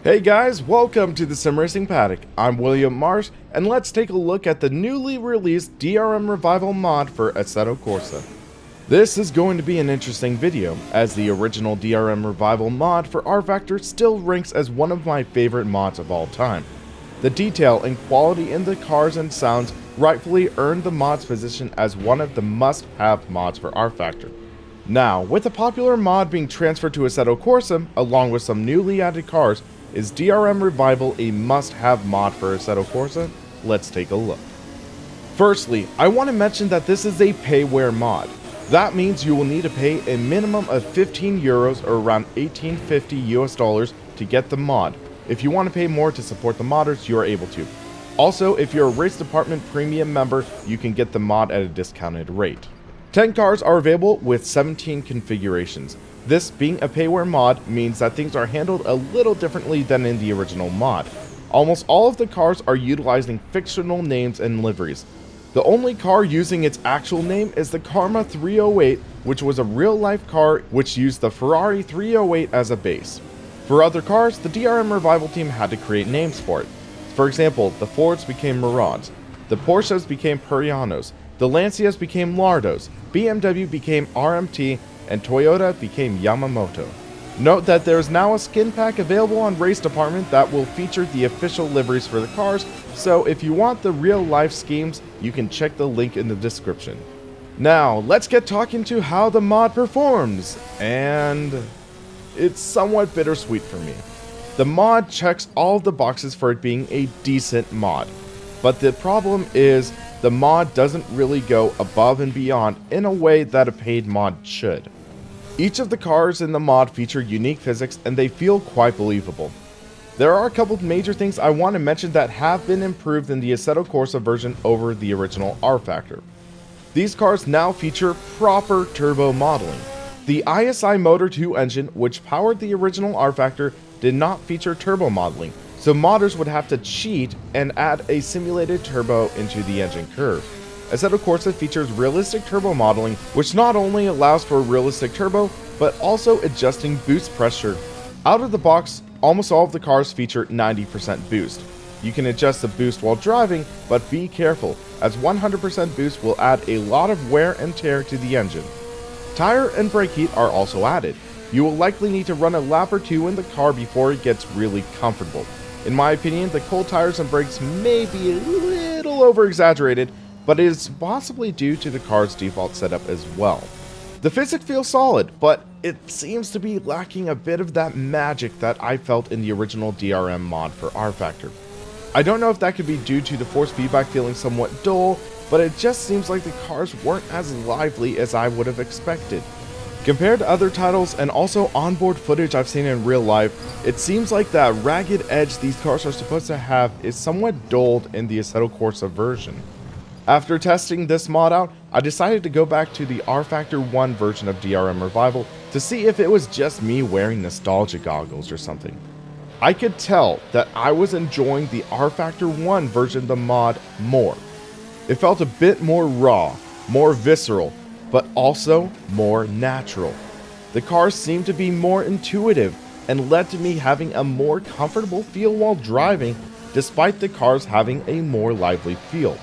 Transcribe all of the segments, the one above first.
Hey guys, welcome to the SimRacingPaddock. I'm WilliamSRP, and let's take a look at the newly released DRM Revival Mod for Assetto Corsa. This is going to be an interesting video, as the original DRM Revival Mod for rFactor still ranks as one of my favorite mods of all time. The detail and quality in the cars and sounds rightfully earned the mod's position as one of the must-have mods for rFactor. Now, with the popular mod being transferred to Assetto Corsa, along with some newly added cars, is DRM Revival a must-have mod for Assetto Corsa? Let's take a look. Firstly, I want to mention that this is a payware mod. That means you will need to pay a minimum of 15 euros or around $18.50 US to get the mod. If you want to pay more to support the modders, you are able to. Also, if you're a Race Department Premium member, you can get the mod at a discounted rate. 10 cars are available with 17 configurations. This being a payware mod means that things are handled a little differently than in the original mod. Almost all of the cars are utilizing fictional names and liveries. The only car using its actual name is the Karma 308, which was a real-life car which used the Ferrari 308 as a base. For other cars, the DRM Revival team had to create names for it. For example, the Fords became Murads, the Porsches became Purianos, the Lancias became Lardos, BMW became RMT, and Toyota became Yamamoto. Note that there is now a skin pack available on Race Department that will feature the official liveries for the cars, so if you want the real life schemes, you can check the link in the description. Now, let's get talking to how the mod performs, and it's somewhat bittersweet for me. The mod checks all of the boxes for it being a decent mod, but the problem is the mod doesn't really go above and beyond in a way that a paid mod should. Each of the cars in the mod feature unique physics and they feel quite believable. There are a couple of major things I want to mention that have been improved in the Assetto Corsa version over the original rFactor. These cars now feature proper turbo modeling. The ISI Motor 2 engine, which powered the original rFactor, did not feature turbo modeling, so modders would have to cheat and add a simulated turbo into the engine curve. Assetto Corsa features realistic turbo modeling, which not only allows for a realistic turbo, but also adjusting boost pressure. Out of the box, almost all of the cars feature 90% boost. You can adjust the boost while driving, but be careful, as 100% boost will add a lot of wear and tear to the engine. Tire and brake heat are also added. You will likely need to run a lap or two in the car before it gets really comfortable. In my opinion, the cold tires and brakes may be a little over-exaggerated, but it is possibly due to the car's default setup as well. The physics feel solid, but it seems to be lacking a bit of that magic that I felt in the original DRM mod for rFactor. I don't know if that could be due to the force feedback feeling somewhat dull, but it just seems like the cars weren't as lively as I would have expected. Compared to other titles and also onboard footage I've seen in real life, it seems like that ragged edge these cars are supposed to have is somewhat dulled in the Assetto Corsa version. After testing this mod out, I decided to go back to the rFactor 1 version of DRM Revival to see if it was just me wearing nostalgia goggles or something. I could tell that I was enjoying the rFactor 1 version of the mod more. It felt a bit more raw, more visceral, but also more natural. The cars seemed to be more intuitive and led to me having a more comfortable feel while driving, despite the cars having a more lively feel.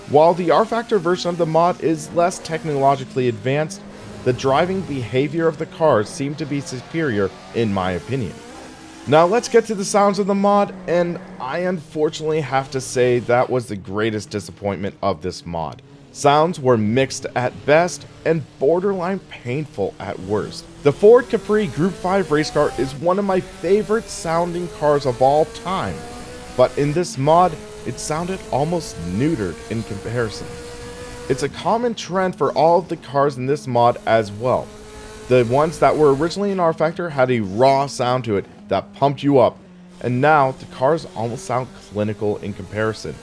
While the rFactor version of the mod is less technologically advanced, the driving behavior of the cars seemed to be superior in my opinion. Now let's get to the sounds of the mod, and I unfortunately have to say that was the greatest disappointment of this mod. Sounds were mixed at best and borderline painful at worst. The Ford Capri Group 5 race car is one of my favorite sounding cars of all time, but in this mod, it sounded almost neutered in comparison. It's a common trend for all of the cars in this mod as well. The ones that were originally in rFactor had a raw sound to it that pumped you up, and now the cars almost sound clinical in comparison.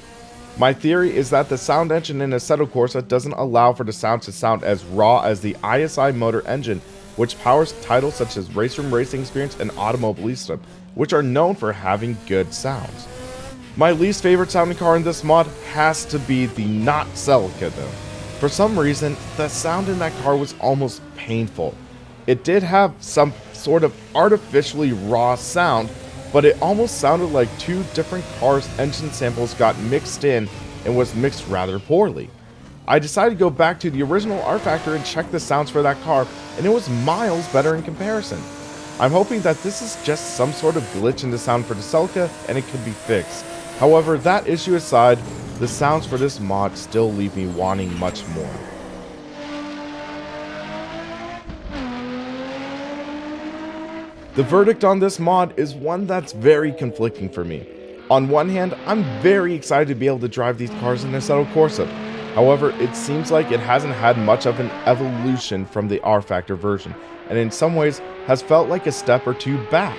My theory is that the sound engine in Assetto Corsa doesn't allow for the sound to sound as raw as the ISI motor engine, which powers titles such as Race Room Racing Experience and Automobilista, which are known for having good sounds. My least favorite sounding car in this mod has to be the not Celica though. For some reason, the sound in that car was almost painful. It did have some sort of artificially raw sound, but it almost sounded like two different cars' engine samples got mixed in and was mixed rather poorly. I decided to go back to the original rFactor and check the sounds for that car, and it was miles better in comparison. I'm hoping that this is just some sort of glitch in the sound for the Celica and it could be fixed. However, that issue aside, the sounds for this mod still leave me wanting much more. The verdict on this mod is one that's very conflicting for me. On one hand, I'm very excited to be able to drive these cars in Assetto Corsa. However, it seems like it hasn't had much of an evolution from the rFactor version, and in some ways has felt like a step or two back.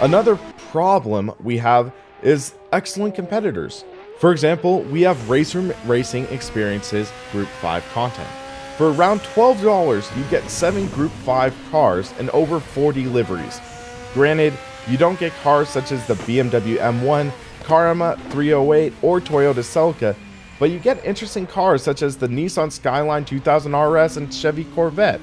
Another problem we have is excellent competitors. For example, we have Racer Racing Experiences Group 5 content. For around $12, you get 7 Group 5 cars and over 40 liveries. Granted, you don't get cars such as the BMW M1, Karma 308, or Toyota Celica, but you get interesting cars such as the Nissan Skyline 2000 RS and Chevy Corvette.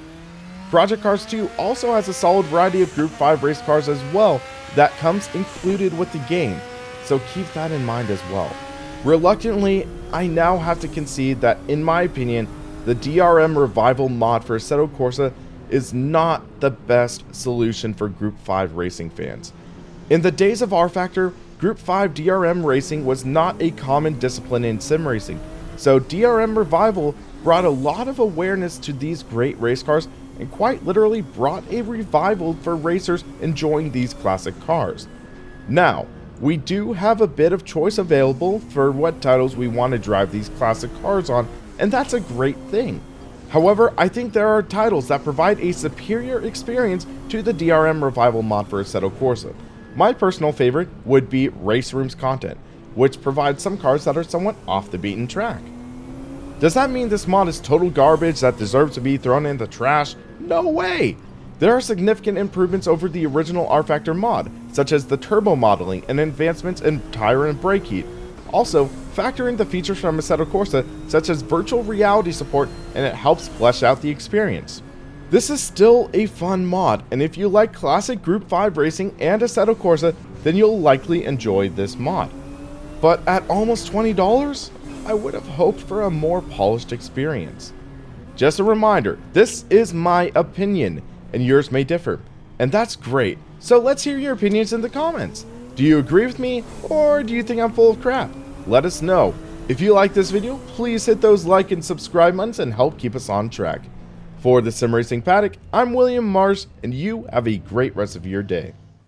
Project Cars 2 also has a solid variety of Group 5 race cars as well that comes included with the game, so keep that in mind as well. Reluctantly, I now have to concede that, in my opinion, the DRM Revival Mod for Assetto Corsa is not the best solution for Group 5 racing fans. In the days of rFactor, Group 5 DRM racing was not a common discipline in sim racing, so DRM Revival brought a lot of awareness to these great race cars and quite literally brought a revival for racers enjoying these classic cars. Now, we do have a bit of choice available for what titles we want to drive these classic cars on, and that's a great thing. However, I think there are titles that provide a superior experience to the DRM Revival mod for Assetto Corsa. My personal favorite would be Race Rooms content, which provides some cars that are somewhat off the beaten track. Does that mean this mod is total garbage that deserves to be thrown in the trash? No way! There are significant improvements over the original rFactor mod, such as the turbo modeling and advancements in tire and brake heat. Also, factor in the features from Assetto Corsa, such as virtual reality support, and it helps flesh out the experience. This is still a fun mod, and if you like classic Group 5 racing and Assetto Corsa, then you'll likely enjoy this mod. But at almost $20, I would have hoped for a more polished experience. Just a reminder, this is my opinion, and yours may differ, and that's great, so let's hear your opinions in the comments. Do you agree with me, or do you think I'm full of crap? Let us know. If you like this video, please hit those like and subscribe buttons and help keep us on track. For the SimRacingPaddock, I'm William Mars, and you have a great rest of your day.